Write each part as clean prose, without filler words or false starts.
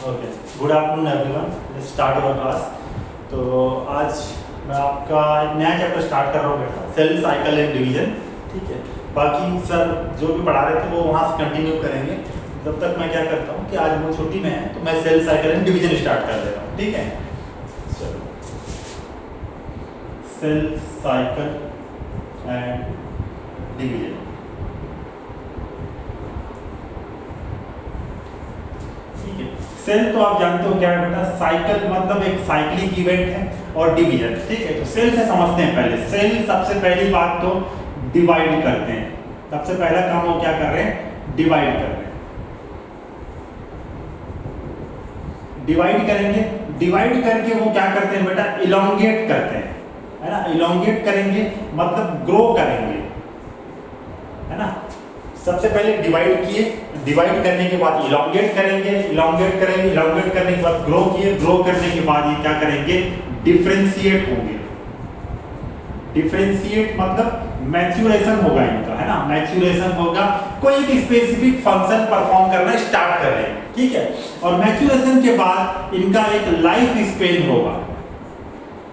Okay, good afternoon everyone. Let's start our class. तो आज मैं आपका एक नया चैप्टर स्टार्ट कर रहा हूँ बेटा, सेल साइकिल एंड डिवीजन। ठीक है, बाकी सर जो भी पढ़ा रहे थे वो वहाँ से कंटिन्यू करेंगे। तब तक मैं क्या करता हूँ कि आज वो छुट्टी में है तो मैं cell cycle and division start कर दे रहा हूँ। ठीक है, चलो cell cycle and division. Cell तो आप जानते हो क्या है बेटा, साइकिल मतलब एक साइक्लिक इवेंट है और डिवीजन। ठीक है, तो सेल से समझते हैं। पहले सेल सबसे पहली बात तो डिवाइड करते हैं। सबसे पहला काम वो क्या कर रहे हैं, डिवाइड कर रहे हैं। डिवाइड करेंगे, डिवाइड करके वो क्या करते हैं बेटा, इलोंगेट करते हैं, है ना। इलोंगेट करेंगे मतलब ग्रो करेंगे, है ना। सबसे पहले डिवाइड किए, डिवाइड करने के बाद इलोंगेट करेंगे, इलोंगेट करेंगे, इलोंगेट करने के बाद ग्रो किए, ग्रो करने के बाद ये क्या करेंगे, डिफरेंशिएट होंगे। डिफरेंशिएट मतलब मैच्योरेशन होगा इनका, है ना। मैच्योरेशन होगा, कोई एक स्पेसिफिक फंक्शन परफॉर्म करना स्टार्ट कर रहे हैं। ठीक है, और मैच्योरेशन के बाद इनका एक लाइफ स्पेन होगा,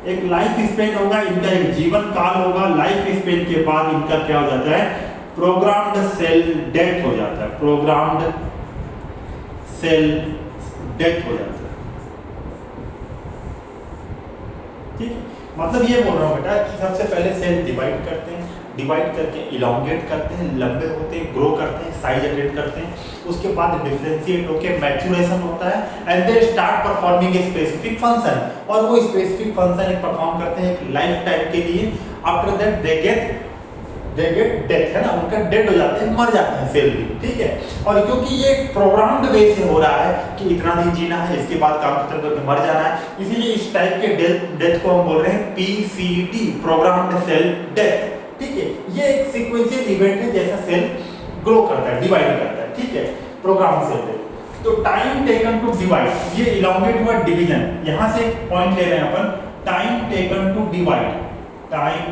एक लाइफ स्पेन होगा, इनका एक जीवन काल होगा। लाइफ स्पेन के बाद इनका क्या हो जाता है, प्रोग्राम्ड सेल डेथ हो जाता है। प्रोग्राम्ड सेल डेथ हो जाता है। ठीक है, मतलब ये बोल रहा हूं बेटा कि सबसे पहले सेल डिवाइड करते हैं, डिवाइड करके इलोंगेट करते हैं, लंबे होते हैं, ग्रो करते हैं, साइज अटेन करते हैं। उसके बाद डिफरेंशिएट होकर मैच्योरेशन होता है and they start performing a specific function. और वो स्पेसिफिक फंक्शन एक परफॉर्म करते हैं एक लाइफ टाइम के लिए। After that they get death, है ना, उनका डेड हो जाते हैं, मर जाते हैं सेल भी। ठीक है, और क्योंकि ये प्रोग्राम्ड वे से हो रहा है कि इतना दिन जीना है, इसके बाद काम खत्म करके मर जाना है, इसीलिए इस टाइप के डेथ को हम बोल रहे हैं पीसीडी, प्रोग्राम्ड सेल डेथ। ठीक है, ये एक सीक्वेंशियल इवेंट है, जैसा सेल ग्रो करता है, डिवाइड करता है। ठीक है, प्रोग्राम सेल डेथ। तो टाइम टेकन टू डिवाइड, ये इलोंगेट हुआ डिवीजन। यहां से एक पॉइंट ले रहे हैं अपन, time taken to divide, time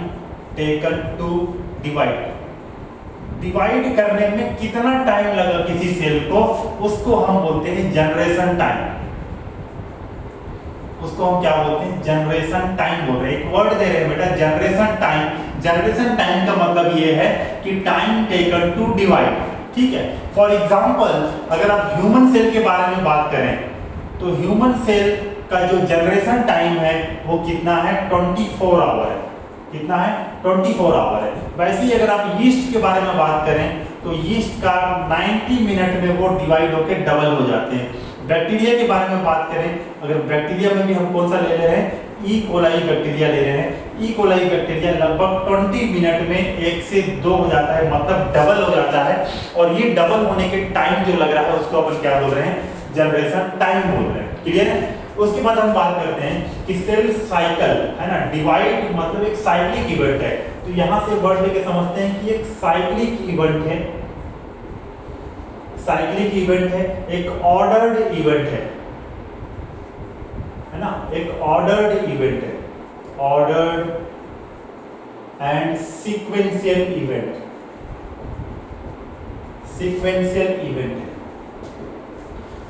taken to divide. Divide करने में कितना टाइम लगा किसी सेल को, उसको हम बोलते हैं जनरेशन टाइम। उसको हम क्या बोलते हैं, जनरेशन टाइम बोल रहे हैं। एक वर्ड दे रहे हैं बेटा, जनरेशन टाइम। जनरेशन टाइम का मतलब ये है कि टाइम टेकन टू डिवाइड। ठीक है, फॉर एग्जांपल अगर आप ह्यूमन सेल के बारे में बात करें तो ह्यूमन सेल का जो जनरेशन टाइम है वो कितना है, 24 आवर है। कितना है, 24 आवर है। वैसे ही अगर आप यीस्ट के बारे में बात करें तो यीस्ट का 90 मिनट में वो डिवाइड होकर डबल हो जाते हैं। बैक्टीरिया के बारे में बात करें, अगर बैक्टीरिया में भी हम कौन सा ले रहे हैं, ई कोलाई बैक्टीरिया ले रहे हैं। ई कोलाई बैक्टीरिया लगभग 20 मिनट में 1 से 2 हो जाता है, मतलब डबल हो जाता है। और ये डबल होने के टाइम जो लग रहा है उसको अपन क्या बोल रहे हैं, जनरेशन टाइम बोल रहे हैं। क्लियर है। उसके बाद हम बात करते हैं कि सेल साइकिल, है ना। डिवाइड मतलब एक साइक्लिक इवेंट है, तो यहां से वर्ड लेके समझते हैं कि एक साइक्लिक इवेंट है, साइक्लिक इवेंट है, एक ऑर्डर्ड इवेंट है ना, एक ऑर्डर्ड इवेंट है, ordered and sequential event, sequential event है।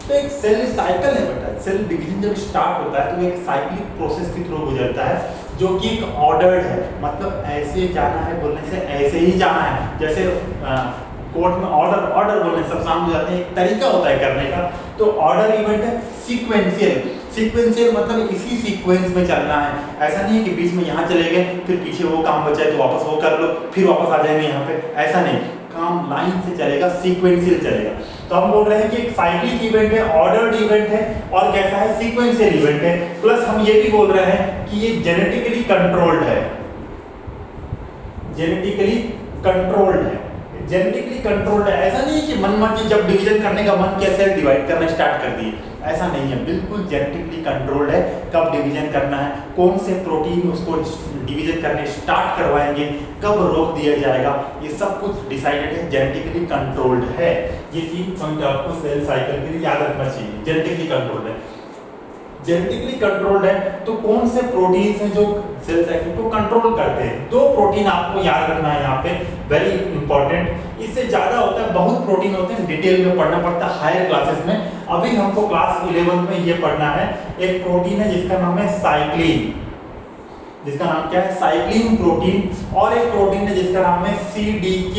तो एक सेल साइकिल है बेटा, सेल डिवीजन जब स्टार्ट होता है तो एक साइक्लिक प्रोसेस के थ्रू गुजरता है जो कि एक ऑर्डर्ड है, मतलब ऐसे जाना है बोलने से ऐसे ही जाना है। जैसे कोर्ट में ऑर्डर ऑर्डर बोलने सब सामने जाते हैं, एक तरीका होता है करने का। तो ऑर्डर इवेंट है। सीक्वेंशियल, सीक्वेंशियल मतलब इसी सीक्वेंस में चलना है। ऐसा नहीं है कि बीच में यहाँ चले गए फिर पीछे वो काम बचा है तो वापस वो कर लो फिर वापस आ जाएंगे यहाँ पे, ऐसा नहीं। काम लाइन से चलेगा, सीक्वेंशियल चलेगा। तो हम बोल रहे हैं कि एक साइक्लिक इवेंट है, ऑर्डर्ड इवेंट है और कैसा है, सीक्वेंशियल इवेंट है। प्लस हम ये भी बोल रहे हैं कि ये जेनेटिकली कंट्रोल्ड है, जेनेटिकली कंट्रोल्ड है, जेनेटिकली कंट्रोल्ड है। ऐसा नहीं है कि मन मर्जी जब डिवीजन करने का मन किया सेल डिवाइड करना स्टार्ट कर दिए, ऐसा नहीं है। बिल्कुल जेनेटिकली कंट्रोल्ड है, कब डिवीजन करना है, कौन से प्रोटीन उसको डिवीजन करने स्टार्ट करवाएंगे, कब रोक दिया जाएगा, ये सब कुछ डिसाइडेड है, जेनेटिकली कंट्रोल्ड है। ये 3 पॉइंट आपको सेल साइकिल के लिए याद रखना चाहिए। जेनेटिकली कंट्रोल्ड है, जेनेटिकली कंट्रोल्ड है तो कौन से प्रोटीन्स हैं जो सेल साइकिल को कंट्रोल करते हैं। 2 प्रोटीन आपको याद रखना है यहाँ पे, वेरी इंपॉर्टेंट। इससे ज्यादा होता है, बहुत प्रोटीन होते हैं, डिटेल में पढ़ना पड़ता है हायर क्लासेस में। अभी हमको क्लास 11 में ये पढ़ना है, एक प्रोटीन है जिसका नाम है साइक्लिन, जिसका नाम क्या है साइक्लिन प्रोटीन, और एक प्रोटीन है जिसका नाम है CDK,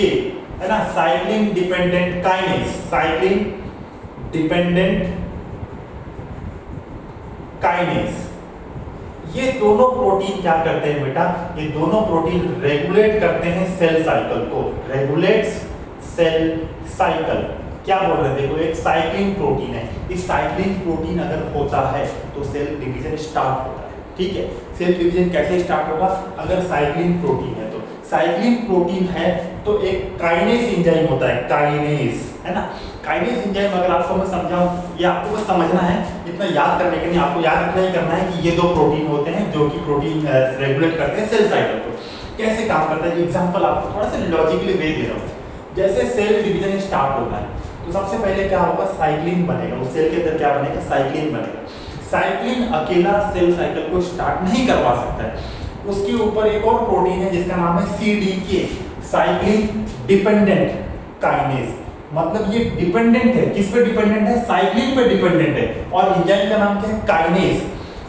है ना, cyclin dependent kinase, cyclin dependent kinase. ये दोनों प्रोटीन क्या करते हैं बेटा, ये दोनों प्रोटीन रेगुलेट करते हैं सेल साइकिल को, रेगुलेट्स सेल साइकिल। क्या बोल रहे हैं, देखो एक साइक्लिन प्रोटीन है, इस साइक्लिन प्रोटीन अगर होता है तो सेल डिवीजन स्टार्ट होता है, ठीक है। सेल डिवीजन कैसे स्टार्ट होगा, अगर साइक्लिन प्रोटीन है तो साइक्लिन प्रोटीन है तो एक काइनेज एंजाइम होता है, काइनेज, है ना। काइनेज एंजाइम अगर आपको मैं समझाऊं, ये आपको बस समझना है, इतना याद करने के लिए आपको याद इतना ही करना है कि ये दो प्रोटीन होते हैं जो कि प्रोटीन रेगुलेट करते हैं सेल साइकिल को। कैसे काम करता है, एग्जांपल आपको थोड़ा सा लॉजिकली वे दे रहा हूँ। जैसे सेल डिवीजन स्टार्ट होता है तो सबसे पहले क्या होगा, साइक्लिन बनेगा, उस सेल के अंदर क्या बनेगा, साइक्लिन बनेगा। साइक्लिन अकेला सेल साइकिल को स्टार्ट नहीं करवा सकता है, उसके ऊपर एक और प्रोटीन है जिसका नाम है CDK, साइक्लिन डिपेंडेंट काइनेज। मतलब ये डिपेंडेंट है, किस पे डिपेंडेंट है, साइक्लिन पे डिपेंडेंट है। और एंजाइम का नाम क्या है, काइनेज।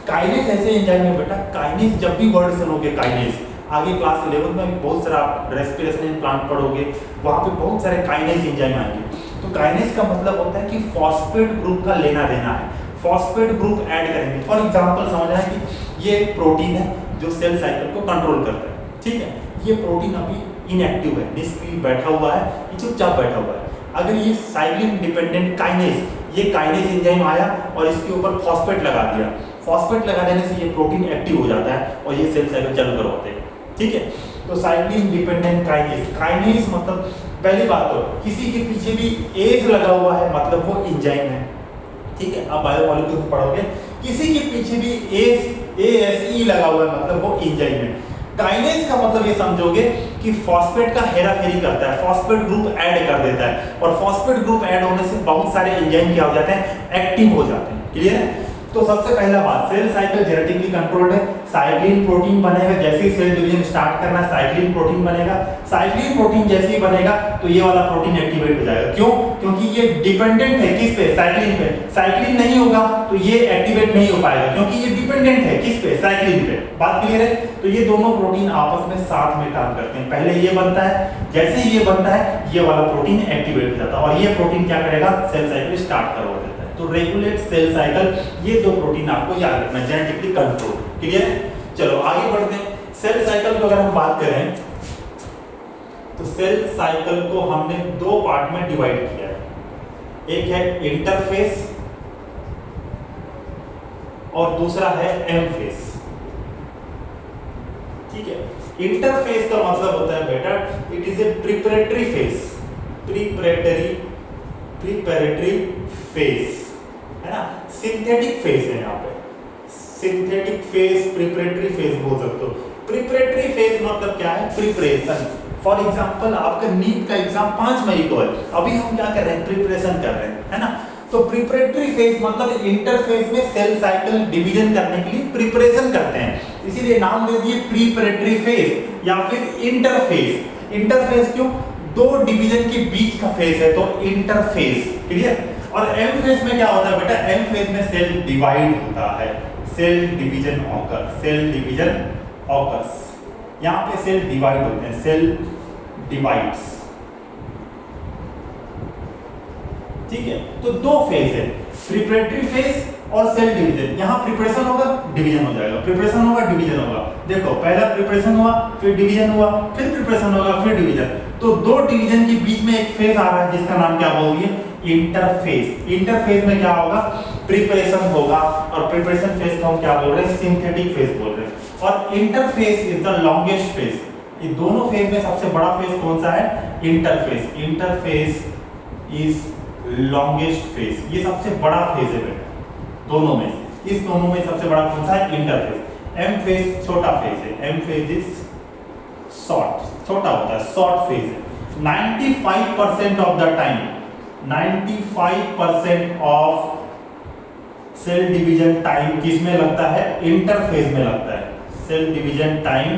काइनेज ऐसे एंजाइम है बेटा, काइनेज जब भी वर्ड सुनोगे काइनेज, आगे क्लास 11 में बहुत सारा रेस्पिरेशन एंड प्लांट पढ़ोगे, वहां पे बहुत सारे काइनेज एंजाइम आएंगे। तो काइनेज का मतलब होता है कि फॉस्फेट ग्रुप का लेना देना है, फॉस्फेट ग्रुप ऐड करेंगे। फॉर एग्जांपल समझना है कि ये एक प्रोटीन है जो सेल साइकिल को कंट्रोल करता है, ठीक है। ये प्रोटीन अभी इनएक्टिव है, निष्क्रिय बैठा हुआ है, ये चुपचाप बैठा हुआ है। अगर ये साइक्लिन डिपेंडेंट काइनेज, ये काइनेज एंजाइम आया और इसके ऊपर फॉस्फेट लगा दिया, फॉस्फेट लगा देने से ये प्रोटीन एक्टिव हो जाता है और ये सेल साइकिल चालू करवाते हैं, ठीक है। तो साइक्लिन डिपेंडेंट काइनेज, काइनेज मतलब पहली बात तो किसी के पीछे भी एज लगा हुआ है मतलब वो एंजाइम है, ठीक है। आप बायोमोलिक्यूल पढ़ोगे, किसी के पीछे भी ASE लगा हुआ है मतलब वो एंजाइम है। काइनेज का मतलब ये समझोगे कि फॉस्फेट का हेराफेरी करता है, फॉस्फेट ग्रुप ऐड कर देता है, और फॉस्फेट ग्रुप ऐड होने से बहुत सारे एंजाइम क्या हो जाते हैं, एक्टिव हो जाते हैं, क्लियर है। तो सबसे पहला बात, सेल साइकिल जेनेटिकली कंट्रोल्ड है, साइक्लिन प्रोटीन बनेगा, जैसे ही सेल डिवीजन स्टार्ट करना है साइक्लिन प्रोटीन बनेगा, साइक्लिन प्रोटीन जैसे ही बनेगा तो ये वाला प्रोटीन एक्टिवेट हो जाएगा। क्यों, क्योंकि ये डिपेंडेंट है किस पे, साइक्लिन पे। साइक्लिन नहीं होगा तो ये एक्टिवेट नहीं हो पाएगा, क्योंकि ये डिपेंडेंट है किस पे, साइक्लिन पे। बात क्लियर है। तो ये दोनों प्रोटीन आपस में साथ में काम करते हैं, पहले ये बनता है, जैसे ही ये बनता है ये वाला प्रोटीन एक्टिवेट हो जाता है, और ये प्रोटीन क्या करेगा, सेल साइकिल स्टार्ट करवा देता है। तो रेगुलेट सेल साइकिल, ये दो प्रोटीन आपको याद रखना, जेनेटिकली कंट्रोल, क्लियर है। चलो आगे बढ़ते हैं। सेल साइकिल की अगर हम बात करें तो सेल साइकिल को हमने दो पार्ट में डिवाइड किया है, एक है इंटरफेस और दूसरा है एम फेस, ठीक है। इंटरफेस का मतलब होता है बेटा, it is a preparatory face, preparatory face, है ना, सिंथेटिक फेस है यहाँ पे, सिंथेटिक फेस, प्रिपरेटरी फेस बोल सकते हो। प्रिपरेटरी फेस मतलब क्या है, प्रिपरेशन। फॉर एग्जांपल आपका नीट का एग्जाम 5 मई को है, अभी हम क्या कर रहे हैं, प्रिपरेशन कर रहे हैं, है ना। तो प्रिपरेटरी फेज मतलब इंटरफेस में सेल साइकिल डिवीजन करने के लिए प्रिपरेशन करते हैं, इसीलिए नाम दे दिए प्रिपरेटरी फेज या फिर इंटरफेस। इंटरफेस क्यों, दो डिवीजन के बीच का फेज है तो इंटरफेस, क्लियर। और एम फेज में क्या होता है बेटा, एम फेज में सेल डिवाइड होता है, cell division occur, cell division occurs, यहाँ पे सेल डिवाइड होते हैं, सेल डिवाइड्स, ठीक है। तो दो फेज है, प्रिपरेटरी फेज और सेल डिवीजन। यहाँ प्रिपरेशन होगा, डिवीजन हो जाएगा, प्रिपरेशन होगा, डिवीजन होगा। देखो पहला प्रिपरेशन हुआ, फिर डिवीजन हुआ, फिर प्रिपरेशन होगा, फिर डिवीजन। तो दो डिवीजन के बीच में एक फेज आ रहा है जिसका नाम क्या बोल दिए, इंटरफेस। इंटरफेस में क्या होगा, प्रिपरेशन होगा, और प्रिपरेशन फेज को हम क्या बोल रहे हैं, सिंथेटिक फेज बोल रहे हैं। और interface is the longest phase. ये दोनों फेज में सबसे बड़ा फेज कौन सा है, interface. Interface is longest phase, ये सबसे बड़ा फेज है बेटा दोनों में से। इस दोनों में सबसे बड़ा कौन सा है, इंटरफेस। एम फेज छोटा फेज है, एम फेज इज शॉर्ट, छोटा होता है, शॉर्ट फेज है। 95% of the time, 95% of cell division time किस में लगता है, इंटरफेज में लगता है। Cell division time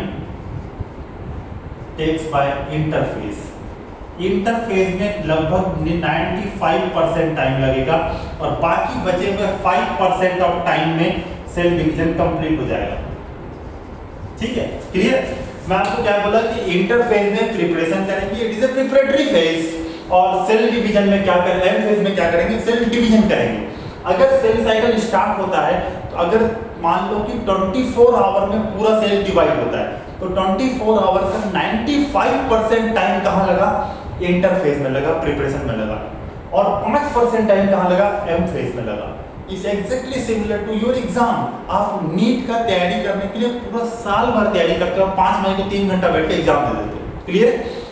takes by interface. Interphase में लगभग 95% टाइम लगेगा और बाकी बचे हुए 5% ऑफ टाइम में सेल डिवीजन कंप्लीट हो जाएगा। ठीक है, क्लियर? मैं आपको क्या बोला कि इंटरफेज में प्रिपरेशन करेंगे, it is a preparatory phase, और सेल डिवीजन में क्या करेंगे, एम फेज में क्या करेंगे, सेल डिवीजन करेंगे। अगर सेल साइकिल स्टार्ट होता है तो अगर मान लो कि 24 आवर में पूरा सेल डिवाइड होता है तो 24 आवर का 95% टाइम कहाँ लगा, इंटरफेज में लगा, प्रिपरेशन में लगा, और 5% टाइम कहाँ लगा, एम फेज में लगा। Is exactly similar to your exam. आप नीट का तैयारी करने के लिए पूरा साल भर तैयारी करते हो, 5 महीने को 3 घंटा बैठ के एग्जाम दे देते हो, क्लियर?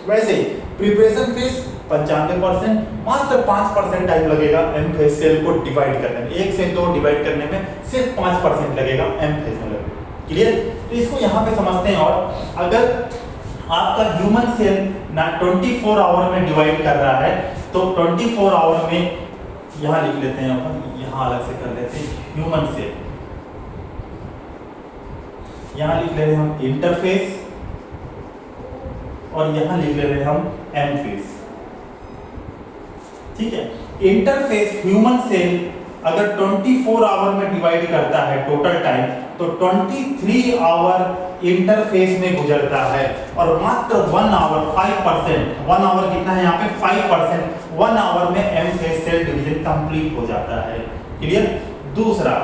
वैसे प्रिपरेशन फेज 95%, मात्र 5% टाइम लगेगा एम फेज सेल को डिवाइड करने में, 1 से 2 डिवाइड करने में सिर्फ 5% लगेगा एम फेज में लगेगा, क्लियर? तो इसको यहाँ पे समझते हैं। और अगर आपका ह्यूमन सेल ना 24 आवर में डिवाइड कर रहा है तो 24 आवर में यहाँ लिख लेते हैं अपन, यहाँ अलग से कर लेते हैं ह्यूमन सेल, यहाँ लिख ले रहे हैं हम इंटरफेस और यहाँ लिख ले रहे हैं हम एम फेज। ठीक है, इंटरफेस ह्यूमन सेल अगर 24 आवर में डिवाइड करता है टोटल टाइम तो 23 आवर इंटरफेस में गुजरता है और मात्र 1 आवर 5%, 1 आवर कितना है यहाँ पे 5%, 1 आवर में M phase cell division complete हो जाता है, क्लियर? दूसरा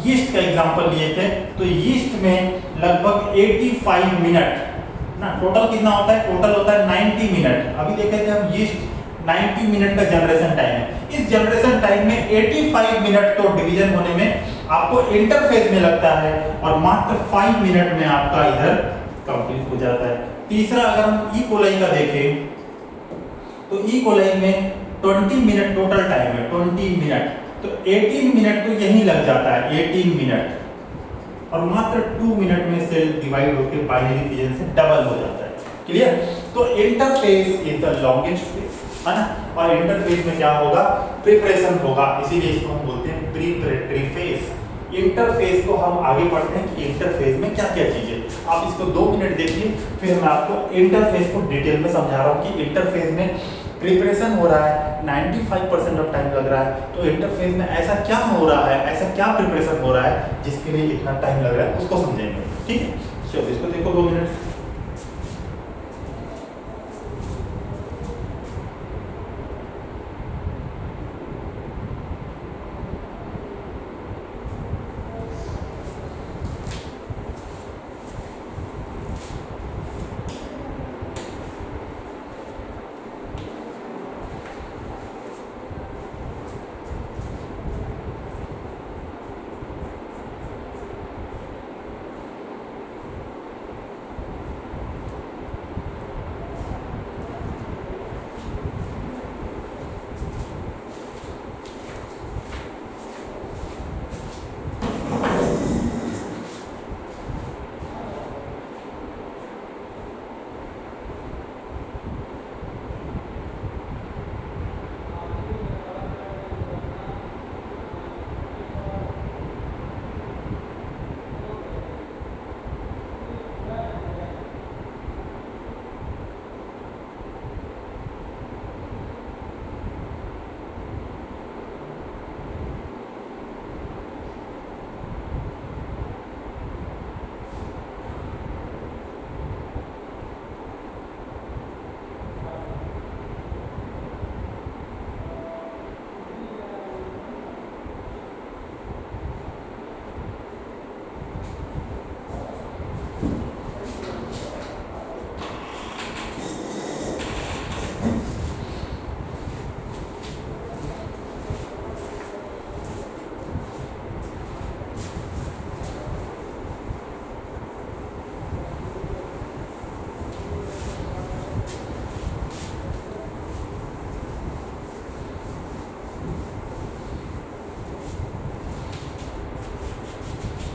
यीस्ट का एग्जांपल लिए थे तो यीस्ट में लगभग 85 मिनट ना, टोटल कितना होता है, टोटल होता है 90 मिनट। अभी देखे थे हम यीस्ट 90 मिनट का जनरेशन टाइम है, इस जनरेशन टाइम में 85 मिनट तो डिवीजन होने में आपको इंटरफेज में लगता है और मात्र 5 मिनट में आपका इधर कंप्लीट हो जाता है। तीसरा अगर हम ई कोलाई का देखें तो ई कोलाई में 20 मिनट टोटल टाइम है, 20 मिनट, तो 18 मिनट तो यही लग जाता है, 18 मिनट, और मात्र 2 मिनट में सेल डिवाइड होकर बाइनरी डिवीजन से डबल हो जाता है, क्लियर? तो interphase is the longest phase, है ना? और इंटरफेज में क्या होगा, प्रिपरेशन होगा, इसीलिए इसको हम बोलते हैं प्रीपरेटरी फेज। इंटरफेज को हम आगे पढ़ते हैं कि इंटरफेज में क्या क्या चीजें। आप इसको 2 मिनट देखिए, फिर मैं आपको इंटरफेज को डिटेल में समझा रहा हूँ कि इंटरफेज में प्रिपरेशन हो रहा है, 95% ऑफ टाइम लग रहा है, तो इंटरफेज में ऐसा क्या हो रहा है, ऐसा क्या प्रिपरेशन हो रहा है जिसके लिए इतना टाइम लग रहा है, उसको समझेंगे। ठीक है, चलो इसको देखो 2 मिनट।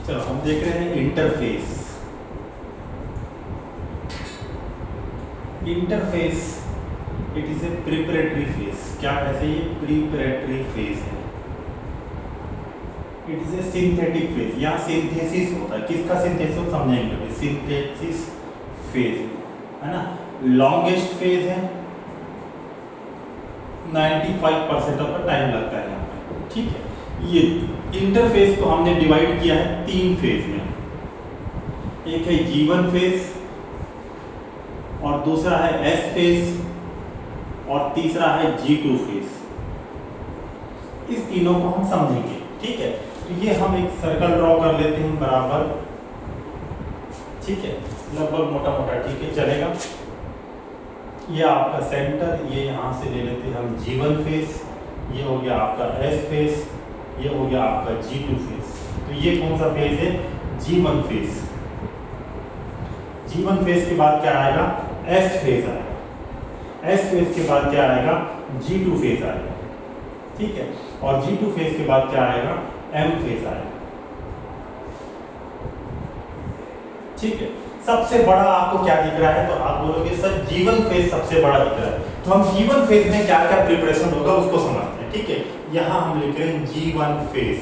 चलो हम देख रहे हैं interface. Interface it is a preparatory phase. क्या ऐसे ये प्रिपरेटरी फेज है, it is a synthetic phase. यहाँ सिंथेसिस होता है, किसका सिंथेसिस समझेंगे, सिंथेसिस फेज है ना। लॉन्गेस्ट फेज है 95% ऑफ द टाइम लगता है यहाँ पे, ठीक है। ये इंटरफेस को हमने डिवाइड किया है 3 फेज में, एक है G1 फेज और दूसरा है S फेज और तीसरा है G2 फेज। इस तीनों को हम समझेंगे, ठीक है। तो ये हम एक सर्कल ड्रॉ कर लेते हैं बराबर, ठीक है, लगभग मोटा मोटा, ठीक है, चलेगा। ये आपका सेंटर, ये यहाँ से ले लेते हैं हम G1 फेज, ये हो गया आपका S फेज, ये हो गया आपका G2 फेज। तो ये कौन सा फेज है? G1 phase. G1 फेज के बाद क्या आएगा? S फेज आएगा। S फेज के बाद क्या आएगा? G2 फेज आएगा, ठीक है। और G2 फेज के बाद क्या आएगा? M फेज आएगा, ठीक है। सबसे बड़ा आपको क्या दिख रहा है? तो आप बोलोगे सर G1 फेज सबसे बड़ा दिख रहा है। तो हम G1 फेज में क्या क्या प्रिपरेशन होगा उसको समझते हैं, ठीक है। यहां हम लिख रहे हैं G1 फेज।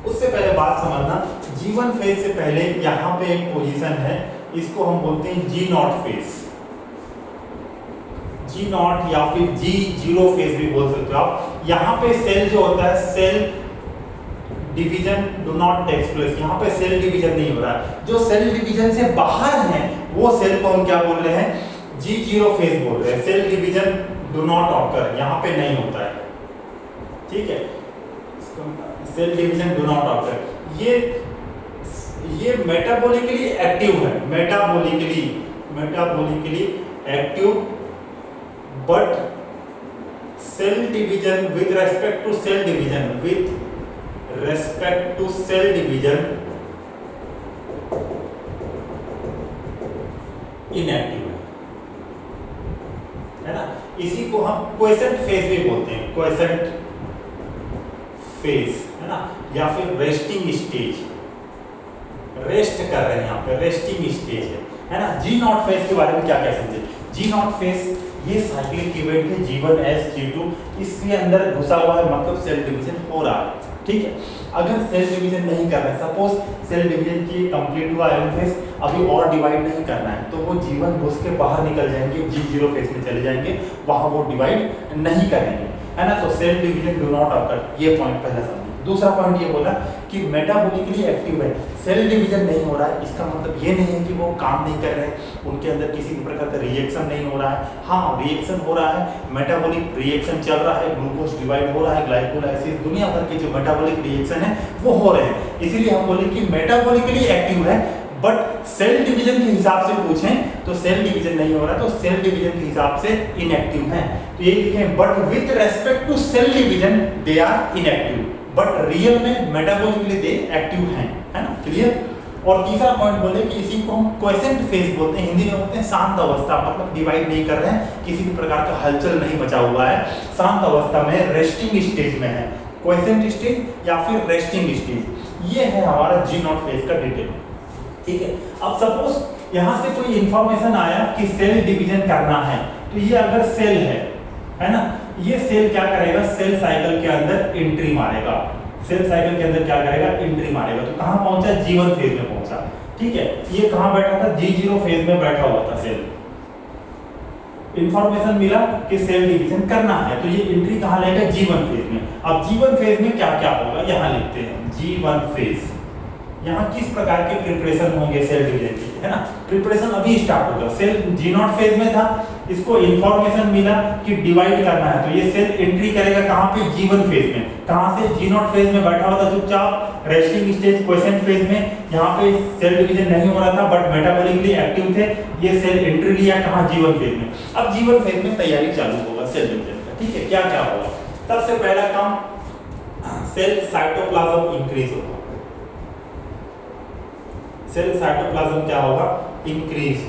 उससे पहले बात समझना, G1 फेज से पहले यहां पे एक पोजीशन है, इसको हम बोलते हैं G0 फेज। G0 या फिर G0 फेज भी बोल सकते हो आप। यहाँ पे सेल जो होता है, cell division do not takes place, यहाँ पे सेल डिवीजन नहीं हो रहा है। जो सेल डिवीजन से बाहर है वो सेल को हम क्या बोल रहे हैं? G0 फेज बोल रहे हैं। Cell division do not occur, यहाँ पे नहीं होता है, ठीक है। Cell division do not occur, ये मेटाबॉलिकली एक्टिव है, metabolically active, but cell division with respect to cell division, inactive है ना। इसी को हम क्वेसेंट फेज भी बोलते हैं, क्वेसेंट फेज, है ना, या फिर रेस्टिंग स्टेज। रेस्ट कर रहे हैं, यहाँ पे रेस्टिंग स्टेज है ना। G0 फेज के बारे में क्या क्या समझे? G0 फेज ये साइक्लिक इवेंट है, G1 S G2, इसके अंदर घुसा हुआ है, मतलब सेल डिवीजन हो रहा है, ठीक है। अगर सेल डिवीजन नहीं कर रहे हैं, सपोज सेल डिवीजन की कंप्लीट हुआ M फेज, अभी और डिवाइड नहीं करना है, तो वो G1 घुस के बाहर निकल जाएंगे, G0 फेज में चले जाएंगे, वहां वो डिवाइड नहीं करेंगे, है ना। तो cell division do not occur, ये पॉइंट पहला समझिए। दूसरा पॉइंट ये बोला कि मेटाबॉलिकली एक्टिव है, सेल डिवीजन नहीं हो रहा है, इसका मतलब ये नहीं है कि वो काम नहीं कर रहे हैं, उनके अंदर किसी भी प्रकार का रिएक्शन नहीं हो रहा है। हाँ, रिएक्शन हो रहा है, मेटाबॉलिक रिएक्शन चल रहा है, ग्लूकोज डिवाइड हो रहा है, ग्लाइकोलाइसिस, दुनिया भर के जो मेटाबॉलिक रिएक्शन है वो हो रहे हैं। इसीलिए हम बोले कि मेटाबॉलिकली एक्टिव है, बट सेल डिवीजन के हिसाब से पूछें तो सेल डिवीजन नहीं हो रहा, तो सेल डिवीजन के हिसाब से इनएक्टिव है। तो ये लिखें, but with respect to cell division they are inactive, but real में मेटाबॉलिकली दे एक्टिव हैं, है ना, क्लियर। और तीसरा पॉइंट बोले कि इसी को हम क्वेसेंट फेज बोलते हैं, हिंदी में बोलते हैं शांत अवस्था, मतलब डिवाइड नहीं कर रहे हैं, किसी भी प्रकार का हलचल नहीं बचा हुआ है, शांत अवस्था में, रेस्टिंग स्टेज में है, क्वेसेंट स्टेज या फिर रेस्टिंग स्टेज। ये है हमारा G0 फेज का डिटेल, ठीक है। अब सपोज यहाँ से कोई इंफॉर्मेशन आया कि सेल डिवीजन करना है, तो ये अगर सेल है ना, ये सेल क्या करेगा? सेल साइकिल के अंदर एंट्री मारेगा, सेल साइकिल के अंदर क्या करेगा? एंट्री मारेगा। तो कहां पहुंचा? G1 फेज में पहुंचा, ठीक है। ये कहां बैठा था? G0 फेज में बैठा हुआ था सेल। इंफॉर्मेशन मिला कि सेल डिवीजन करना है, तो ये एंट्री कहां लेगा? G1 फेज में। अब G1 फेज में क्या क्या होगा यहां लिखते हैं, G1 फेज। यहाँ किस प्रकार के प्रिपरेशन होंगे सेल डिवीजन के, है ना। प्रिपरेशन अभी स्टार्ट होगा, सेल G0 फेज में था, इसको इंफॉर्मेशन मिला कि डिवाइड करना है, तो ये सेल एंट्री करेगा कहाँ पे? G1 फेज में। कहाँ से? G0 फेज में बैठा हुआ था चुपचाप, रेस्टिंग स्टेज क्वेसेंट फेज में, यहाँ पे सेल डिवीजन नहीं हो रहा था बट मेटाबॉलिकली एक्टिव थे, ये सेल एंट्री लिया कहाँ? G1 फेज में। अब G1 फेज में तैयारी चालू होगा सेल डिवीजन का, ठीक है। क्या क्या होगा? सबसे पहला काम, सेल साइटोप्लाज्म इंक्रीज होगा। सेल साइटोप्लाज्म क्या होगा? इंक्रीज।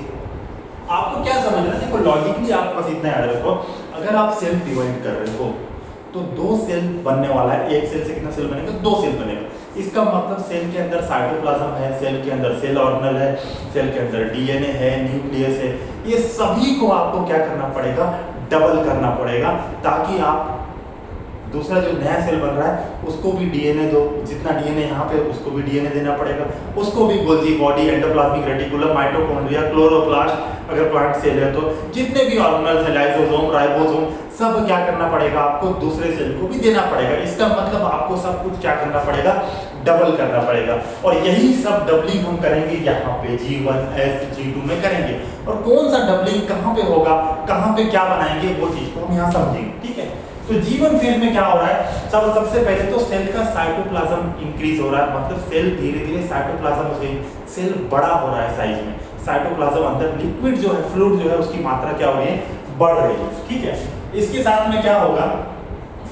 आपको क्या समझना है? देखो लॉजिकली आप बस इतना याद रखो, अगर आप सेल डिवाइड कर रहे हो तो 2 सेल बनने वाला है, एक सेल से कितना सेल बनेगा? 2 सेल बनेगा। इसका मतलब सेल के अंदर साइटोप्लाज्म है, सेल के अंदर सेल ऑर्गेनेल है, सेल के अंदर डीएनए है, न्यूक्लियस है, ये सभी को आपको क्या करना पड़ेगा? डबल करना पड़ेगा, ताकि आप दूसरा जो नया सेल बन रहा है उसको भी डीएनए दो, जितना डीएनए यहाँ पे उसको भी डीएनए देना पड़ेगा, उसको भी Golgi body, endoplasmic reticulum, mitochondria, chloroplast, अगर प्लांट सेल है तो जितने भी ऑर्गेनल्स है, लाइसोसोम, राइबोसोम, सब क्या करना पड़ेगा आपको, दूसरे सेल को भी देना पड़ेगा। इसका मतलब आपको सब कुछ क्या करना पड़ेगा, डबल करना पड़ेगा। और यही सब डबलिंग हम करेंगे यहाँ पे G1F G2 में करेंगे। और कौन सा डबलिंग कहाँ पे होगा, कहाँ पे क्या बनाएंगे, वो चीज को हम यहाँ समझेंगे, ठीक है। तो G1 फेज में क्या हो रहा है, सबसे पहले तो सेल का साइटोप्लाज्म इंक्रीज हो रहा है, मतलब सेल धीरे धीरे साइटोप्लाज्म सेल बड़ा हो रहा है साइज में। साइटोप्लाज्म अंदर लिक्विड जो है, फ्लूइड जो है, उसकी मात्रा क्या हो रही है, बढ़ रही है, ठीक है। इसके साथ में क्या होगा,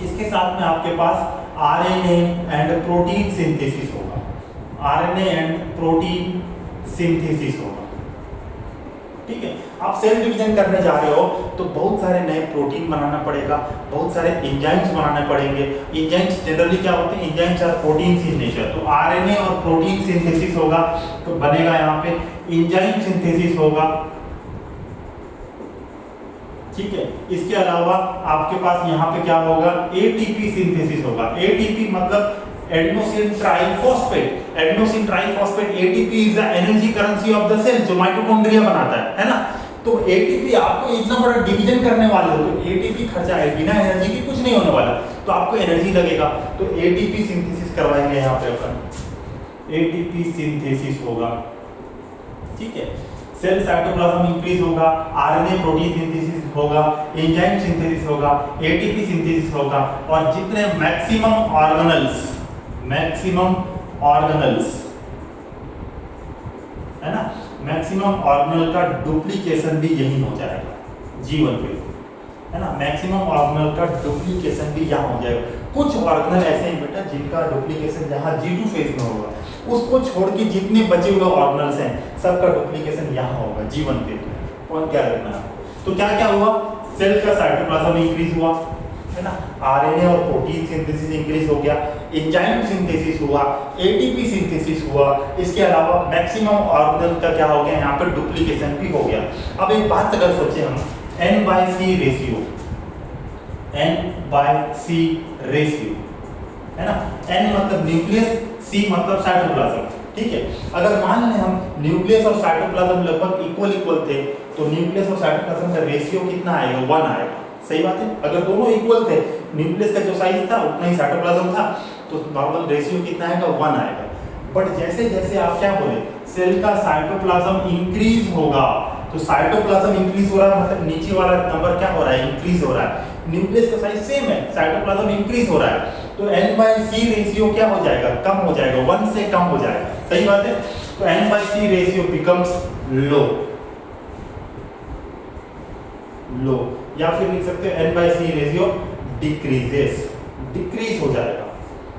इसके साथ में आपके पास आरएनए एंड प्रोटीन सिंथेसिस होगा, आरएनए एंड प्रोटीन सिंथेसिस होगा, ठीक है। आप सेल डिवीजन करने जा रहे हो तो बहुत सारे नए प्रोटीन बनाना पड़ेगा, बहुत सारे एंजाइम्स बनाने पड़ेंगे। एंजाइम्स जनरली क्या होते हैं, enzymes are proteins in nature. तो आरएनए और प्रोटीन सिंथेसिस होगा, तो बनेगा यहाँ पे एंजाइम सिंथेसिस होगा, ठीक है। इसके अलावा आपके पास यहाँ पे क्या होगा, एटीपी सिंथेसिस होगा। एटीपी मतलब adenosine triphosphate. Adenosine triphosphate, ATP is the energy currency of the cell, जो माइटोकॉन्ड्रिया बनाता है ना। तो एटीपी आपको इतना बड़ा डिवीजन करने वाले हो तो एटीपी खर्चा है, बिना एनर्जी के कुछ नहीं होने वाला, तो आपको एनर्जी लगेगा। तो एटीपी सिंथेसिस करवाएंगे यहाँ पे अपन, एटीपी सिंथेसिस होगा, ठीक है। सेल साइटोप्लाज्म इंक्रीज होगा, आरएनए प्रोटीन सिंथेसिस होगा, एंजाइम सिंथेसिस होगा, एटीपी सिंथेसिस होगा, और जितने मैक्सिमम ऑर्गेनल्स है ना, मैक्सिमम ऑर्गेनल का डुप्लीकेशन भी यही हो जाएगा G1 फेज, है ना। मैक्सिमम ऑर्गेनल का डुप्लीकेशन भी यहाँ हो जाएगा। कुछ ऑर्गेनल ऐसे हैं बेटा जिनका डुप्लीकेशन जहाँ G2 फेज में होगा, उसको छोड़ के जितने बचे हुए ऑर्गेनल्स हैं सबका डुप्लीकेशन यहाँ होगा G1 फेज में। पॉइंट क्या रखना है आपको। तो क्या क्या हुआ, सेल का साइटोप्लाज्म इंक्रीज हुआ, है ना, आरएनए और प्रोटीन सिंथेसिस इंक्रीज हो गया, एंजाइम सिंथेसिस हुआ, एटीपी सिंथेसिस हुआ। इसके अलावा मैक्सिमम ऑर्गेनल का क्या हो गया, यहाँ पे डुप्लीकेशन भी हो गया। अब एक बात अगर सोचे हम, N/C रेशियो, N/C रेशियो, है ना। N मतलब न्यूक्लियस, C मतलब साइटोप्लाज्म, ठीक है। अगर मान लें हम न्यूक्लियस और साइटोप्लाज्म लगभग इक्वल थे, तो न्यूक्लियस और साइटोप्लाज्म का रेशियो कितना आएगा, 1 आएगा, सही बात है। अगर दोनों इक्वल थे, न्यूक्लियस का जो साइज था उतना ही साइटोप्लाज्म था, तो नॉर्मल रेशियो कितना आएगा, 1 आएगा। बट जैसे जैसे आप क्या बोले, सेल का साइटोप्लाज्म इंक्रीज होगा, तो साइटोप्लाज्म इंक्रीज हो रहा है मतलब नीचे वाला नंबर क्या हो रहा है, इंक्रीज हो रहा है। न्यूक्लियस का साइज सेम है, साइटोप्लाज्म इंक्रीज हो रहा है, तो N/C रेशियो क्या हो जाएगा, कम हो जाएगा, 1 से कम हो जाएगा, सही बात है। तो N/C रेशियो बिकम्स लो, या फिर लिख सकते हो N/C रेशियो डिक्रीज हो जाएगा।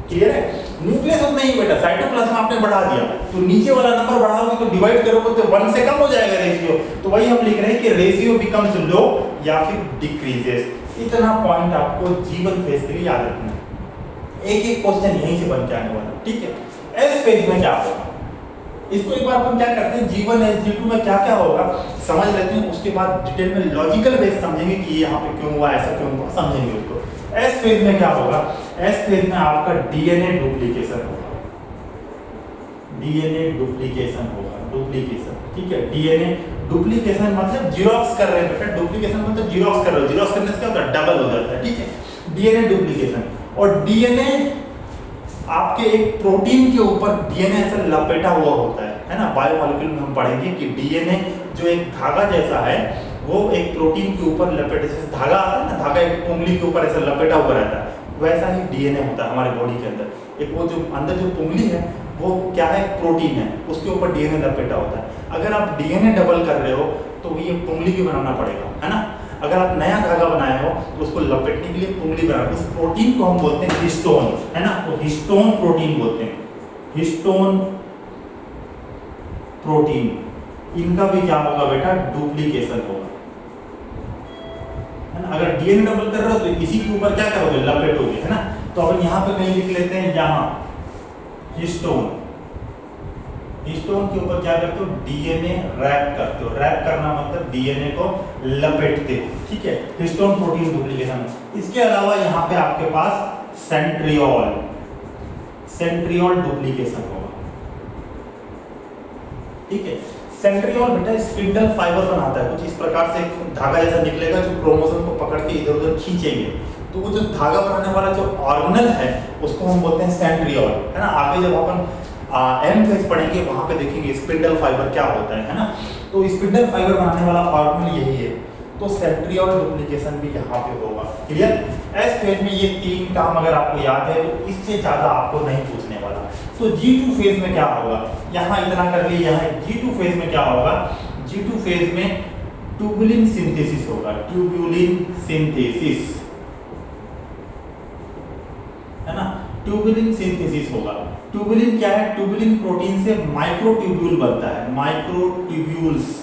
क्लियर है। न्यूक्लियस उतना ही बेटा, साइटोप्लाज्म आपने बढ़ा दिया तो नीचे वाला नंबर बढ़ाओगे तो डिवाइड करोगे तो 1 से कम हो जाएगा रेशियो। तो वही हम लिख रहे हैं कि रेशियो बिकम्स लो या फिर डिक्रीजेस। इतना पॉइंट आपको G1 फेज के लिए याद रखना है। एक एक क्वेश्चन यहीं से बन के आने वाला, ठीक है। S फेज में क्या होगा, इसको एक बार हम क्या करते हैं, G1 S G2 में क्या क्या होगा समझ लेते हैं, उसके बाद डिटेल में लॉजिकल बेस समझेंगे कि यहाँ पे क्यों हुआ, ऐसा क्यों हुआ, समझेंगे उसको। S फेज में क्या होगा, S फेज में आपका डीएनए डुप्लीकेशन होगा, डीएनए डुप्लीकेशन होगा, डुप्लीकेशन, ठीक है। डीएनए डुप्लीकेशन मतलब जीरोक्स कर रहे हैं बेटा, डुप्लीकेशन मतलब जीरोक्स कर रहे हो, जीरोक्स करने से क्या होता है, डबल हो जाता है, ठीक है। डीएनए डुप्लीकेशन, और डीएनए आपके एक प्रोटीन के ऊपर डीएनए ऐसा लपेटा हुआ होता है ना। बायोमॉलिक्यूल में हम पढ़ेंगे कि डीएनए जो एक धागा जैसा है वो एक प्रोटीन के ऊपर लपेटे, जैसे धागा आता है ना, धागा एक उंगली के ऊपर ऐसा लपेटा हुआ रहता है, वैसा ही डीएनए होता है हमारे बॉडी के अंदर। एक वो जो अंदर जो उंगली है वो क्या है, प्रोटीन है, उसके ऊपर डीएनए लपेटा होता है। अगर आप डीएनए डबल कर रहे हो तो ये उंगली भी बनाना पड़ेगा, है ना। अगर आप नया धागा बनाए हो तो उसको लपेटने के लिए उंगली बनाना, उस प्रोटीन को हम बोलते हैं हिस्टोन, है ना। तो हिस्टोन प्रोटीन बोलते हैं, हिस्टोन प्रोटीन। इनका भी क्या होगा बेटा, डुप्लीकेशन होगा, है ना। अगर डीएनए डबल कर रहे हो तो इसी के ऊपर क्या करोगे, लपेटोगे, है ना। तो अपन यहाँ पे कहीं लिख लेते हैं, यहाँ हिस्टोन, हिस्टोन के ऊपर क्या करते हो, डीएनए रैप करते हो। रैप करना मतलब डीएनए को लपेटते हो, ठीक है। Histone protein duplication. इसके अलावा यहाँ पे आपके पास सेंट्रियोल, सेंट्रियोल डुप्लीकेशन होगा, ठीक है। सेंट्रियोल बेटा स्पिंडल फाइबर बनाता है, कुछ इस प्रकार से एक धागा जैसा निकलेगा जो क्रोमोसोम को पकड़ के इधर उधर खींचेंगे। तो वो जो धागा बनाने वाला जो ऑर्गेनल है उसको हम बोलते हैं सेंट्रियोल, है ना। आगे जब अपन एम फेज पढ़ेंगे वहां पे देखेंगे स्पिंडल फाइबर क्या होता है ना। तो स्पिंडल फाइबर बनाने वाला ऑर्गेनल यही है। तो सेंट्रियोल डुप्लीकेशन भी यहाँ पे होगा। क्लियर। एस फेज में ये 3 काम अगर आपको याद है तो इससे ज्यादा आपको नहीं पूछने वाला। तो G2 फेज में क्या होगा, यहाँ इतना कर लिए। यहाँ G2 फेज में क्या होगा, G2 फेज में ट्यूबुलिन सिंथेसिस होगा, ट्यूबुलिन सिंथेसिस, है ना। ट्यूबुलिन सिंथेसिस होगा। ट्यूबुलिन क्या है, ट्यूबुलिन प्रोटीन से माइक्रोट्यूब्यूल बनता है, माइक्रोट्यूब्यूल्स,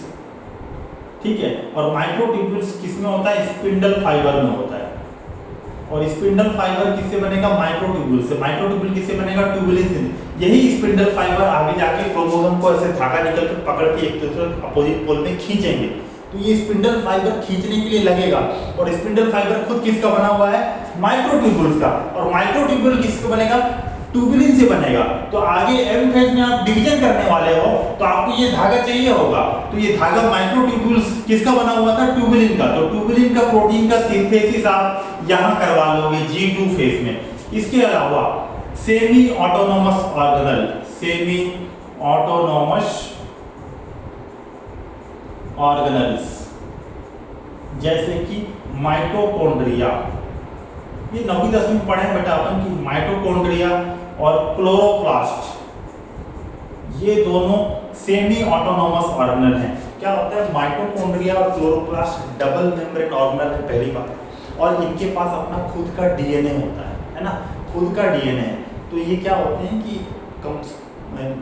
ठीक है। और माइक्रोट्यूब्यूल्स किसमें होता है, स्पिंडल फाइबर में होता है। और स्पिंडल फाइबर किससे बनेगा, माइक्रोट्यूब्यूल से। माइक्रोट्यूब्यूल किससे बनेगा, ट्यूबुलिन से। यही स्पिंडल फाइबर आगे जाके क्रोमोसोम को ऐसे धागा निकल कर पकड़ के एक दूसरे अपोजिट पोल में खींचेंगे। तो ये स्पिंडल फाइबर खींचने के लिए लगेगा। और स्पिंडल फाइबर खुद किसका बना हुआ है, माइक्रोट्यूब्यूल्स का। और माइक्रोट्यूब्यूल किसका बनेगा, ट्यूबुलिन से बनेगा। तो आगे एम फेज में आप डिवीजन करने वाले हो तो आपको ये धागा चाहिए होगा। तो ये धागा माइक्रोट्यूब्यूल्स किसका बना हुआ था, ट्यूबुलिन का। तो ट्यूबुलिन का प्रोटीन का सिंथेसिस आप यहां करवा लोगे G2 फेज में। इसके अलावा semi autonomous organelle, semi autonomous organelles जैसे कि माइटोकॉन्ड्रिया, ये 9वीं 10वीं में पढ़े हैं बेटा अपन कि माइटोकॉन्ड्रिया और क्लोरोप्लास्ट, ये दोनों सेमी ऑटोनोमस ऑर्गेनल हैं। क्या होता है, माइटोकॉन्ड्रिया और क्लोरोप्लास्ट डबल मेम्ब्रेन ऑर्गेनल है पहली बात। और इनके पास अपना खुद का डीएनए होता है ना, खुद का डीएनए है। तो ये क्या होते हैं कि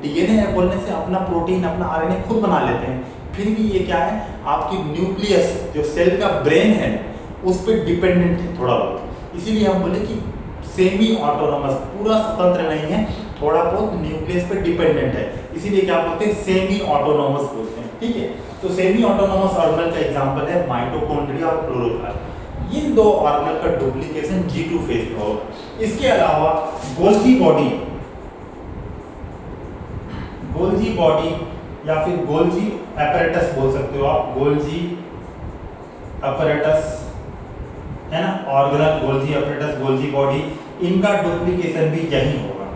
डीएनए है बोलने से अपना प्रोटीन, अपना आरएनए खुद बना लेते हैं। फिर भी ये क्या है, आपकी न्यूक्लियस जो सेल का ब्रेन है उस पर डिपेंडेंट है थोड़ा बहुत। इसीलिए हम बोले कि सेमी ऑटोनोमस, पूरा स्वतंत्र नहीं है, थोड़ा बहुत न्यूक्लियस पे डिपेंडेंट है। इसीलिए क्या बोलते हैं, सेमी ऑटोनोमस बोलते हैं, ठीक है। तो सेमी ऑटोनोमस ऑर्गेनल का एग्जांपल है माइटोकॉन्ड्रिया और क्लोरोप्लास्ट। इन दो ऑर्गेनल का डुप्लीकेशन G2 फेज में होगा। इसके अलावा गोल्गी बॉडी, गोल्गी बॉडी या फिर गोल्गी अपैरेटस बोल सकते हो आप, गोल्गी अपैरेटस, है ना, organelle Golgi apparatus, Golgi body, इनका डुप्लीकेशन भी यही होगा,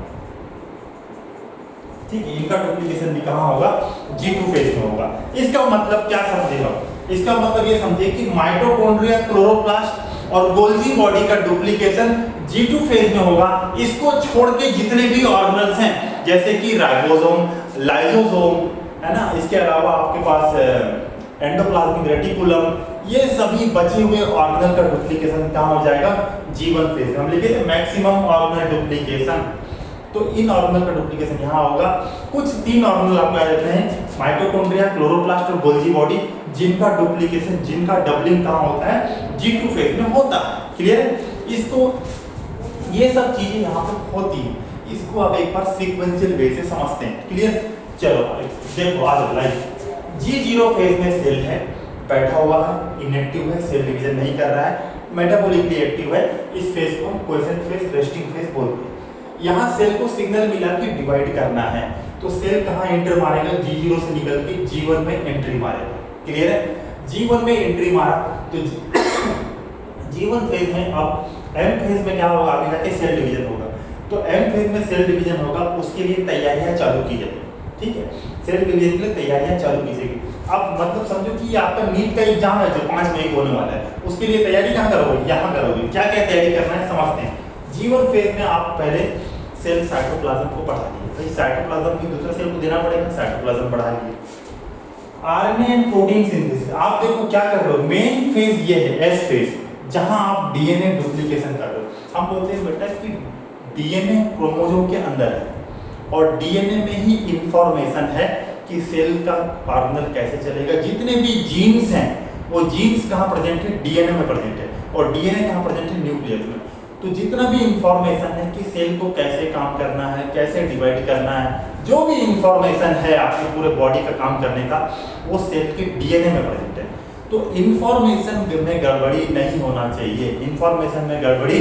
ठीक है। इनका डुप्लीकेशन भी कहाँ होगा, G2 फेज में होगा। इसका मतलब क्या समझे हो, इसका मतलब ये समझे कि माइटोकॉन्ड्रिया, क्लोरोप्लास्ट और गोल्गी बॉडी का डुप्लीकेशन G2 फेज में होगा। इसको छोड़ के जितने भी ऑर्गेनल्स हैं जैसे कि राइबोसोम, लाइसोसोम, है ना, इसके अलावा आपके पास एंडोप्लाज्मिक रेटिकुलम, ये सभी बचे हुए ऑर्गेनल का डुप्लीकेशन कहाँ हो जाएगा, G1 फेज में। हम लिखे थे मैक्सिमम ऑर्गेनल डुप्लीकेशन, तो इन ऑर्गेनल का डुप्लीकेशन यहाँ होगा। कुछ 3 ऑर्गेनल आपको याद रखने हैं, माइटोकॉन्ड्रिया, क्लोरोप्लास्ट और गोल्गी बॉडी, जिनका डुप्लीकेशन, जिनका डबलिंग कहाँ होता है, G2 फेज में होता है। क्लियर है। इसको, ये सब चीजें यहाँ पर होती है, इसको आप एक बार सीक्वेंशियल वे से समझते हैं। क्लियर। चलो देखो आज लाइव G0 फेज में सेल है, बैठा हुआ है, इनएक्टिव है, सेल डिवीजन नहीं कर रहा है, मेटाबॉलिकली एक्टिव है। इस फेज को क्वेसेंट फेज, रेस्टिंग फेज बोलते हैं। यहाँ सेल को सिग्नल मिला कि डिवाइड करना है, तो सेल कहाँ एंटर मारेगा, G0 से निकल के G1 में एंट्री मारेगा। क्लियर है। G1 में एंट्री मारा तो G1 फेज में, अब M फेज में क्या होगा, आगे जाके सेल डिवीजन होगा। तो M फेज में सेल डिवीजन होगा, उसके लिए तैयारियां चालू की जाएगी, ठीक है। सेल डिवीजन के लिए तैयारियां चालू की जाएगी। अब मतलब समझो कि आपका नीट का एग्जाम है जो 5 मई को होने वाला है, उसके लिए तैयारी कहाँ करोगे, यहाँ करोगे। क्या क्या तैयारी करना है समझते हैं। G1 फेज में आप पहले सेल साइटोप्लाज्म को बढ़ा दिए, भाई साइटोप्लाज्म की दूसरा सेल को देना पड़ेगा, साइटोप्लाज्म बढ़ा दिए। आरएनए एंड प्रोटीन सिंथेसिस, आप देखो क्या कर रहे हो, मेन फेज ये है एस फेज, जहां आप डीएनए डुप्लीकेशन कर रहे हो। हम बोलते हैं बेटा कि डीएनए क्रोमोसोम के अंदर है और डीएनए में ही इंफॉर्मेशन है कि सेल का ऑर्गेनल कैसे चलेगा। जितने भी जीन्स हैं वो जीन्स कहाँ प्रेजेंट है, डीएनए में प्रेजेंट है, और डीएनए कहाँ प्रेजेंट है, न्यूक्लियस में। तो जितना भी इंफॉर्मेशन है कि सेल को कैसे काम करना है, कैसे डिवाइड करना है, जो भी इंफॉर्मेशन है आपके पूरे बॉडी का काम करने का, वो सेल के डीएनए में प्रेजेंट है। तो इंफॉर्मेशन में गड़बड़ी नहीं होना चाहिए, इंफॉर्मेशन में गड़बड़ी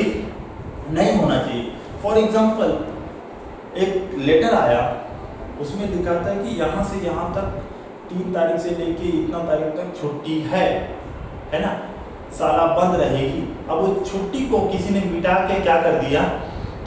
नहीं होना चाहिए। फॉर एग्जाम्पल एक लेटर आया, उसमें लिखा था कि यहाँ से यहाँ तक 3 तारीख से लेके इतना तारीख तक छुट्टी है ना, साला बंद रहेगी। अब वो छुट्टी को किसी ने मिटा के क्या कर दिया,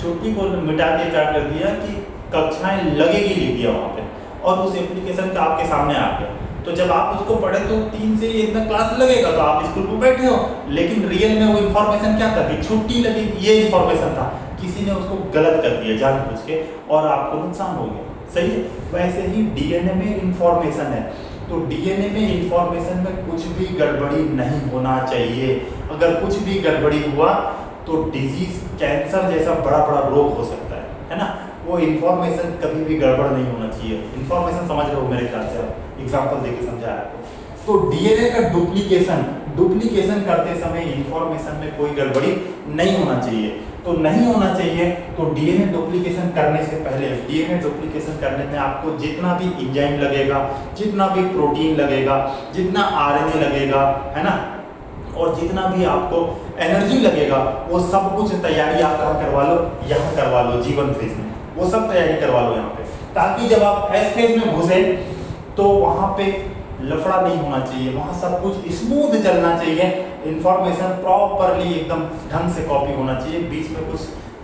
छुट्टी को मिटा के क्या कर दिया कि कक्षाएं लगेगी लिख दिया वहाँ पे, और उस एप्लीकेशन का आपके सामने आ गया। तो जब आप उसको पढ़े तो 3 से इतना क्लास लगेगा तो आप स्कूल में बैठे हो, लेकिन रियल में वो इन्फॉर्मेशन क्या कर दी, छुट्टी लगेगी, ये इन्फॉर्मेशन था। किसी ने उसको गलत कर दिया जानबूझ के और आपको नुकसान हो गया। सही है। वैसे ही डीएनए में इंफॉर्मेशन है, तो डीएनए में इंफॉर्मेशन में कुछ भी गड़बड़ी नहीं होना चाहिए। अगर कुछ भी गड़बड़ी हुआ तो डिजीज, कैंसर जैसा बड़ा बड़ा रोग हो सकता है ना। वो इंफॉर्मेशन कभी भी गड़बड़ नहीं होना चाहिए। इंफॉर्मेशन समझ रहे हो मेरे ख्याल से, आप एग्जाम्पल देके समझाया आपको। तो डीएनए का डुप्लीकेशन करते समय इंफॉर्मेशन में कोई गड़बड़ी नहीं होना चाहिए। तो नहीं होना चाहिए तो डीएनए डुप्लीकेशन करने से पहले, डीएनए डुप्लीकेशन करने में आपको जितना भी एंजाइम लगेगा, जितना भी प्रोटीन लगेगा, जितना आरएनए लगेगा, है ना, और जितना भी आपको एनर्जी लगेगा, वो सब कुछ तैयारी आप कहाँ करवा लो, यहाँ करवा लो, जीवन फेज में वो सब तैयारी करवा लो यहाँ पे, ताकि जब आप एस फेज में घुसे तो वहाँ पे लफड़ा नहीं होना चाहिए, वहाँ सब कुछ स्मूथ चलना चाहिए, इंफॉर्मेशन प्रॉपरली एकदम ढंग से कॉपी होना चाहिए, बीच में कुछ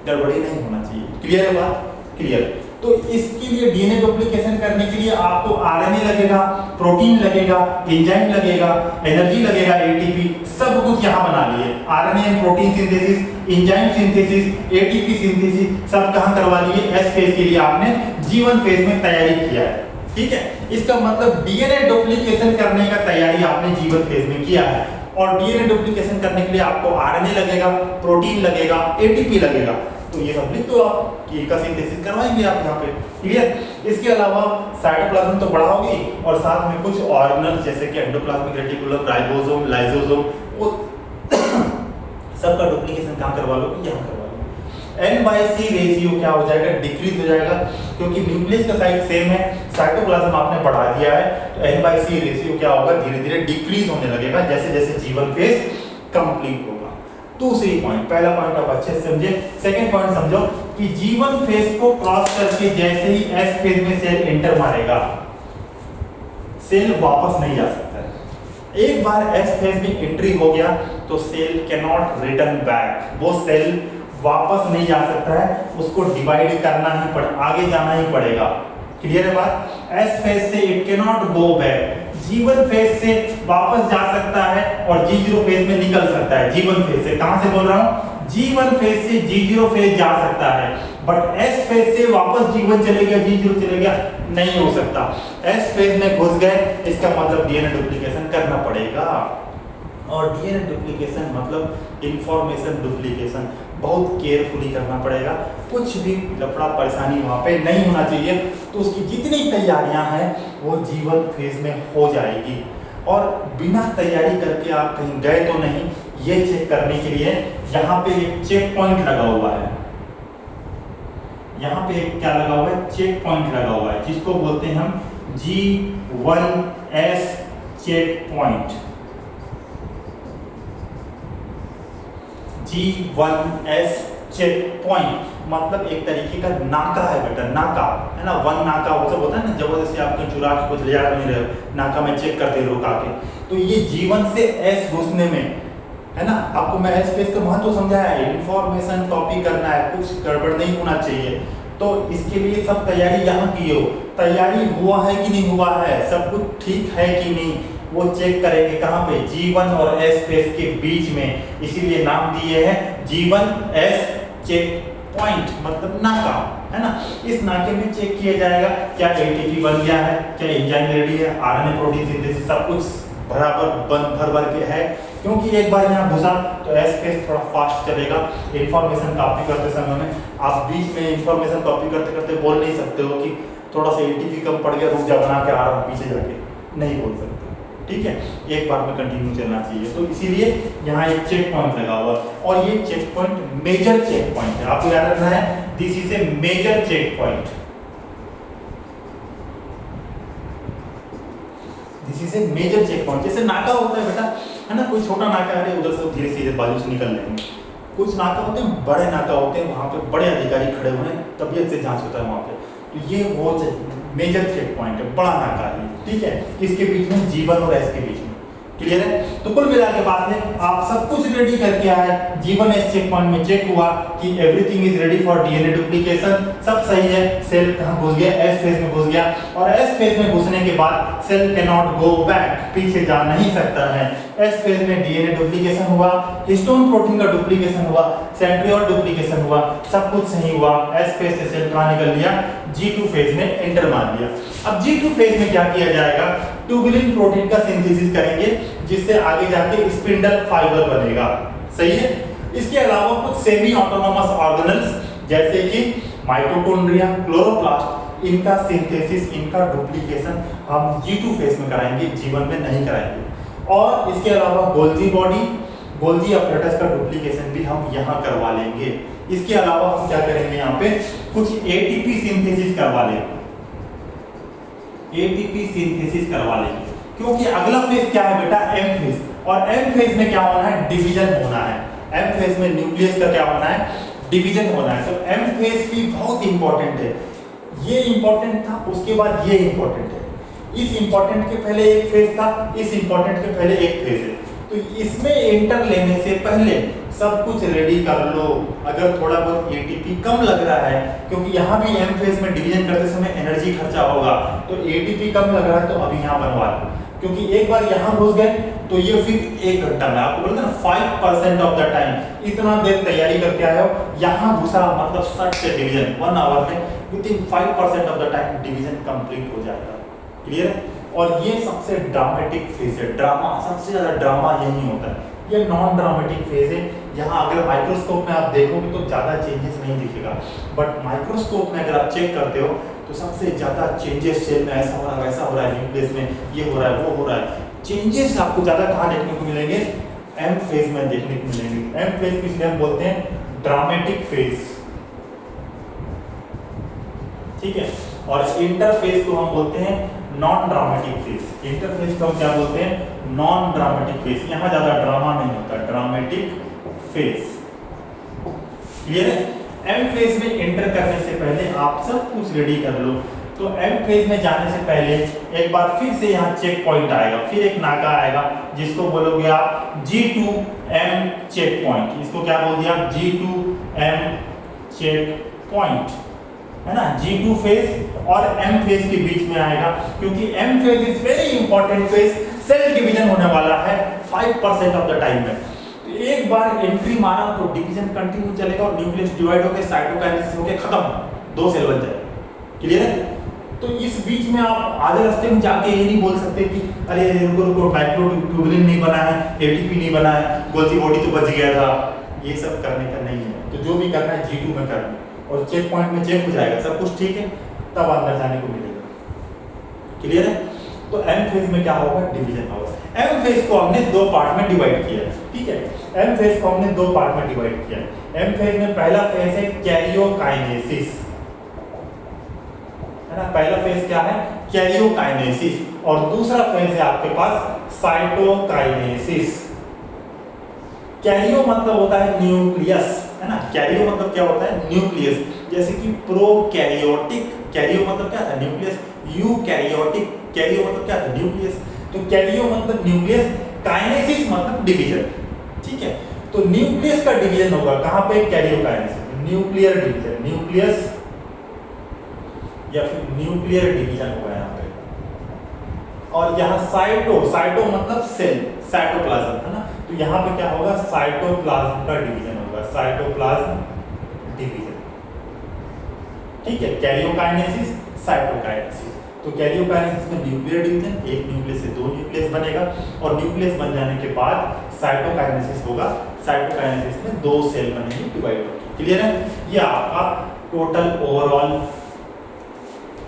गड़बड़ी नहीं होना चाहिए। क्लियर है बात? क्लियर। तो इसके लिए डीएनए डुप्लीकेशन करने के लिए आपको आरएनए लगेगा, प्रोटीन लगेगा, एंजाइम लगेगा, एनर्जी लगेगा, एटीपी, सब कुछ यहाँ बना लिए। RNA, protein synthesis, enzyme synthesis, ATP synthesis सब कहाँ करवा लिए, एस फेज के लिए आपने जीवन फेज में तैयारी किया है। ठीक है, इसका मतलब डीएनए डुप्लीकेशन करने का तैयारी आपने जीवन फेज में किया है। और डीएनए डुप्लीकेशन करने के लिए आपको आरएनए लगेगा, प्रोटीन लगेगा, एटीपी लगेगा, तो ये सब लिख दो आप कि का सिंथेसिस करवाएंगे आप यहाँ पे। क्लियर। इसके अलावा साइटोप्लाज्म तो बड़ा होगी और साथ में कुछ ऑर्गेनल जैसे कि एंडोप्लाज्मिक रेटिकुलम, राइबोसोम, लाइसोसोम, वो सबका डुप्लीकेशन कहाँ करवा लो, यहाँ करवा लो। N/C रेशियो क्या हो जाएगा, डिक्रीज हो जाएगा, क्योंकि न्यूक्लियस का साइज सेम है, साइटोप्लाज्म आपने बढ़ा दिया है, तो N/C रेशियो क्या होगा, धीरे धीरे डिक्रीज होने लगेगा जैसे जैसे जीवन फेज कंप्लीट होगा। दूसरी पॉइंट, पहला पॉइंट आप अच्छे से समझे। सेकंड पॉइंट समझो कि जीवन फेज को क्रॉस करके जैसे ही एस फेज में सेल एंटर मारेगा, सेल वापस नहीं जा सकता है। एक बार एस फेज में एंट्री हो गया तो cell can not return back, वो सेल वापस नहीं जा सकता है, उसको डिवाइड करना ही आगे जाना ही पड़ेगा। क्लियर है बात? एस फेज से it can not go back, जीवन फेज से वापस जा सकता है और G0 फेज में निकल सकता है। जीवन फेज से, कहां से बोल रहा हूं, जीवन फेज से G0 फेज जा सकता है, बट एस फेज से वापस जीवन चले गया, G0 चले गया, नहीं हो सकता। एस फेज में घुस गए, इसका मतलब डीएनए डुप्लीकेशन करना पड़ेगा। और डीएनए डुप्लीकेशन मतलब इंफॉर्मेशन डुप्लीकेशन, बहुत केयरफुली करना पड़ेगा, कुछ भी लफड़ा परेशानी वहाँ पे नहीं होना चाहिए। तो उसकी जितनी तैयारियां हैं वो जीवन फेज में हो जाएगी। और बिना तैयारी करके आप कहीं गए तो नहीं, ये चेक करने के लिए यहाँ पे एक चेक पॉइंट लगा हुआ है, यहाँ पे एक क्या लगा हुआ है, चेक पॉइंट लगा हुआ है, जिसको बोलते हैं हम G1S check point. G1S check point मतलब एक तरीके का नाका है बेटा, नाका है ना, वन नाका वो सब होता है ना, जबरदस्ती आप कहीं चुरा के कुछ ले जा नहीं रहे हो, नाका में चेक करते रोक आके। तो ये जीवन से एस घुसने में है ना, आपको मैं एस फेज का महत्व समझाया है, इंफॉर्मेशन कॉपी करना है, कुछ गड़बड़ नहीं होना चाहिए। तो इसके लिए सब तैयारी यहाँ की हो, तैयारी हुआ है कि नहीं हुआ है, सब कुछ ठीक है कि नहीं, वो चेक करेंगे कहाँ पे, G1 और S फेज के बीच में, इसीलिए नाम दिए हैं G1S चेक पॉइंट, मतलब नाका है ना। इस नाके में चेक किया जाएगा क्या एटीपी बन गया है, क्या एंजाइम रेडी है, आरएनए प्रोटीन सिंथेसिस सब कुछ बराबर भर के है, क्योंकि एक बार यहाँ घुसा तो एस फेज थोड़ा फास्ट चलेगा। इंफॉर्मेशन कॉपी करते समय में आप बीच में इंफॉर्मेशन कॉपी करते करते बोल नहीं सकते हो कि थोड़ा सा एटीपी कम पड़ गया, रुक जा बना के आ रहा हूँ पीछे जाके, नहीं बोल सकते। ठीक है, एक बार में कंटिन्यू चलना चाहिए। तो इसीलिए यहाँ एक चेक पॉइंट लगा हुआ और ये check point major check point है, आपको याद रखना है, this is a major check point, this is a major check point. जैसे नाका होता है बेटा, है ना, कोई छोटा नाका है, उधर से धीरे सीधे बाजू से निकल लेंगे, कुछ नाका होते हैं बड़े नाका होते हैं, वहाँ पे बड़े अधिकारी खड़े हुए हैं, तबीयत से जांच होता है वहाँ पे, तो ये वो मेजर चेक पॉइंट है, बड़ा नाका है, ठीक है, किसके बीच में, G1 और S के बीच में। क्लियर है? तो कुल मिला के बात है, आप सब कुछ रेडी करके आए, G1 S चेक पॉइंट में चेक हुआ कि everything is ready for DNA duplication, सब सही है, सेल कहां घुस गया, एस फेज में घुस गया, और एस फेज में घुसने के बाद cell can not go back, पीछे जा नहीं सकता है। एस फेज में डीएनए डुप्लीकेशन हुआ, हिस्टोन प्रोटीन का डुप्लीकेशन हुआ, सेंट्रियोल डुप्लीकेशन हुआ, सब कुछ सही हुआ। एस फेज से सेल कहां निकल लिया, G2 फेज में एंटर मार लिया। अब G2 फेज में क्या किया जाएगा, ट्यूबुलिन प्रोटीन का सिंथेसिस करेंगे, जिससे आगे जाके स्पिंडल फाइबर बनेगा। सही है? इसके अलावा कुछ सेमी ऑटोनोमस ऑर्गेनल्स जैसे कि माइटोकॉन्ड्रिया, क्लोरोप्लास्ट, इनका सिंथेसिस, इनका डुप्लीकेशन हम G2 फेज में कराएंगे, G1 में नहीं कराएंगे। और इसके अलावा गोल्जी बॉडी, गोल्जी अपरेटस का डुप्लीकेशन भी हम यहाँ करवा लेंगे। इसके अलावा हम क्या करेंगे, यहाँ पे कुछ एटीपी सिंथेसिस करवा लेंगे, एटीपी सिंथेसिस करवा लेंगे, क्योंकि अगला फेज क्या है बेटा, एम फेज, और एम फेज में क्या होना है, डिवीजन होना है। एम फेज में न्यूक्लियस का क्या होना है, डिवीजन होना है। तो एम फेज भी बहुत इंपॉर्टेंट है, ये इंपॉर्टेंट था, उसके बाद ये इंपॉर्टेंट है, इस इंपॉर्टेंट के पहले एक फेज था, इस इंपॉर्टेंट के पहले एक फेज है। तो इसमें एंटर लेने से पहले सब कुछ रेडी कर लो। अगर थोड़ा बहुत एटीपी कम लग रहा है, क्योंकि यहाँ भी एम फेज में डिवीजन करते समय एनर्जी खर्चा होगा, तो एटीपी कम लग रहा है तो अभी यहाँ बनवा लो, क्योंकि एक बार यहाँ घुस गए तो ये फिर 1 घंटा में, आपको बोलते हैं ना 5% ऑफ द टाइम, इतना देर तैयारी करके आए हो, यहाँ घुसा मतलब 60 से डिवीजन 1 आवर में within 5% of the time division complete हो जाएगा। क्लियर है? और ये सबसे ड्रामेटिक फेज है, ड्रामा, सबसे ज्यादा ड्रामा यही होता है। ये नॉन ड्रामेटिक फेज है, यहाँ अगर माइक्रोस्कोप में आप देखोगे तो ज्यादा चेंजेस नहीं दिखेगा, बट माइक्रोस्कोप में अगर आप चेक करते हो तो सबसे ज्यादा चेंजेस सेल में ऐसा हो रहा है, वैसा हो रहा है, न्यूक्लियस में ये हो रहा है, वो हो रहा है। चेंजेस आपको ज्यादा कहाँ देखने को मिलेंगे, एम फेज में देखने को मिलेंगे। एम फेज इसलिए हम बोलते हैं ड्रामेटिक फेज, ठीक है। और इंटरफेज को हम बोलते हैं नॉन ड्रामेटिक फेज। इंटरफेज को हम क्या बोलते हैं, नॉन ड्रामेटिक फेज। यहाँ ज्यादा ड्रामा नहीं होता, ड्रामेटिक फेज। क्लियर है? एम फेज में एंटर करने से पहले आप सब कुछ रेडी कर लो। तो एम फेज में जाने से पहले एक बार फिर से यहाँ चेक पॉइंट आएगा, फिर एक नाका आएगा जिसको बोलोगे आप G2M चेक पॉइंट। इसको क्या बोल दिया, G2M चेक पॉइंट, है ना। G2 फेज और M फेज के बीच में आएगा, क्योंकि M phase is very important phase, cell division होने वाला है 5% ऑफ द टाइम में। तो एक बार एंट्री मारा तो डिवीजन कंटिन्यू चलेगा और न्यूक्लियस डिवाइड होकर साइटोकाइनेसिस होकर खत्म, 2 सेल बन जाए। क्लियर है? तो इस बीच में आप आधे रास्ते में जाके ये नहीं बोल सकते कि अरे रुको माइक्रोट्यूबुलिन नहीं बना है, एटीपी नहीं बना है, गोल्जी बॉडी तो बच गया था। ये सब करने का नहीं है। तो जो भी करना है G2 में करना, और चेक पॉइंट में चेक हो जाएगा, सब कुछ ठीक है, तब अंदर जाने को मिलेगा। क्लियर है? तो एम फेज में क्या होगा, डिवीजन होगा। एम फेज को हमने 2 पार्ट में डिवाइड किया है, ठीक है। एम फेज को हमने 2 पार्ट में डिवाइड किया है। एम फेज में पहला फेज है कैरियोकाइनेसिस, है ना। पहला फेज क्या है, कैरियोकाइनेसिस, और दूसरा फेज है आपके पास साइटोकाइनेसिस। कैरियो मतलब होता है न्यूक्लियस, है ना। कैरियो मतलब क्या होता है, न्यूक्लियस। जैसे कि प्रोकैरियोटिक, कैरियो मतलब क्या था, न्यूक्लियस। यूकैरियोटिक, कैरियो मतलब क्या था, न्यूक्लियस। तो कैरियो मतलब न्यूक्लियस, काइनेसिस मतलब डिवीजन, ठीक है। तो न्यूक्लियस का डिवीजन होगा कहां पे, कैरियोकाइनेसिस, न्यूक्लियर डिवीजन, न्यूक्लियस या फिर न्यूक्लियर डिवीजन होगा यहाँ पे। और यहाँ साइटो मतलब सेल, साइटोप्लाज्म, है ना। तो यहाँ पे क्या होगा, साइटोप्लाज्म का डिवीजन होगा, साइटोप्लाज्म डिवीजन, ठीक है। Karyokinesis, cytokinesis. तो कैरियोकाइनेसिस में न्यूक्लियर डिवीजन, एक न्यूक्लियस से 2 न्यूक्लियस बनेगा, और न्यूक्लियस बन जाने के बाद साइटोकाइनेसिस होगा। साइटोकाइनेसिस में 2 सेल बनेंगे, डिवाइड होंगे। क्लियर है? ये आपका टोटल ओवरऑल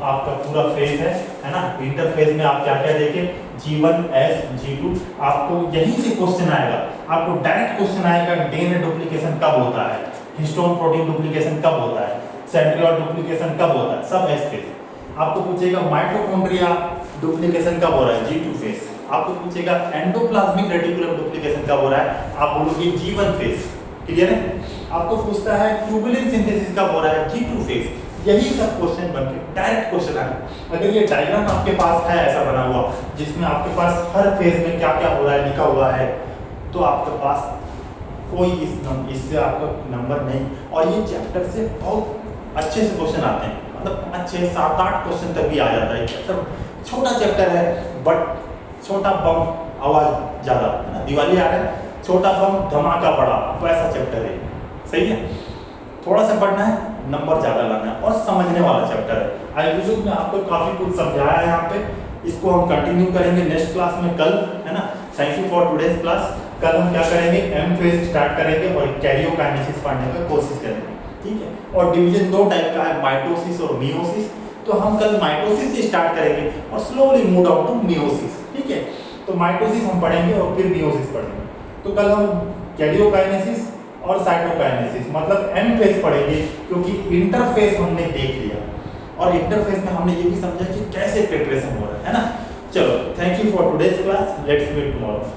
आपका पूरा फेज है ना। इंटरफेज में आप क्या क्या देखें, G1 S G2, आपको यहीं से क्वेश्चन आएगा, आपको डायरेक्ट क्वेश्चन आएगा डीएनए डुप्लीकेशन कब होता है, हिस्टोन प्रोटीन डुप्लीकेशन कब होता है, सेंट्रियोल डुप्लीकेशन कब होता है, सब S फेज। आपको पूछेगा माइटोकॉन्ड्रिया डुप्लीकेशन कब हो रहा है, G2 फेज। आपको पूछेगा एंडोप्लाज्मिक रेटिकुलम डुप्लीकेशन कब हो रहा है, आप बोलोगे G1 फेज। क्लियर है? आपको पूछता है ट्यूबुलिन सिंथेसिस कब हो रहा है, G2 फेज। यही सब क्वेश्चन बन के डायरेक्ट क्वेश्चन आए। अगर ये डायग्राम आपके पास है ऐसा बना हुआ जिसमें आपके पास हर फेज में क्या क्या हो रहा है लिखा हुआ है, तो आपके पास कोई इससे आपका नंबर नहीं। और ये चैप्टर से बहुत अच्छे से क्वेश्चन आते हैं, मतलब 5, 6, 7, 8 क्वेश्चन तक भी आ जाता है। चैप्टर छोटा चैप्टर है बट छोटा बम आवाज ज़्यादा, है ना, दिवाली आ रहा है, छोटा बम धमाका पड़ा, तो ऐसा चैप्टर है। सही है, थोड़ा सा पढ़ना है, नंबर ज़्यादा लाना है और समझने वाला चैप्टर है। आई विल में आपको काफ़ी कुछ समझाया है यहाँ पे, इसको हम कंटिन्यू करेंगे नेक्स्ट क्लास में कल, है ना। Thank you for today's class. कल हम क्या करेंगे, एम फेज स्टार्ट करेंगे और कैरियोकाइनेसिस पढ़ने का कोशिश करेंगे, ठीक है। और डिवीजन 2 टाइप का है, माइटोसिस और मियोसिस। तो हम कल माइटोसिस से स्टार्ट करेंगे और slowly move down to meiosis, ठीक है। तो माइटोसिस हम पढ़ेंगे और फिर मियोसिस पढ़ेंगे। तो कल हम कैरियोकाइनेसिस और साइटोकाइनेसिस मतलब एम फेज पढ़ेंगे, क्योंकि इंटरफेस हमने देख लिया और इंटरफेस में हमने ये भी समझा कि कैसे प्रिपरेशन हो रहा है ना। चलो, thank you for today's class, let's meet tomorrow.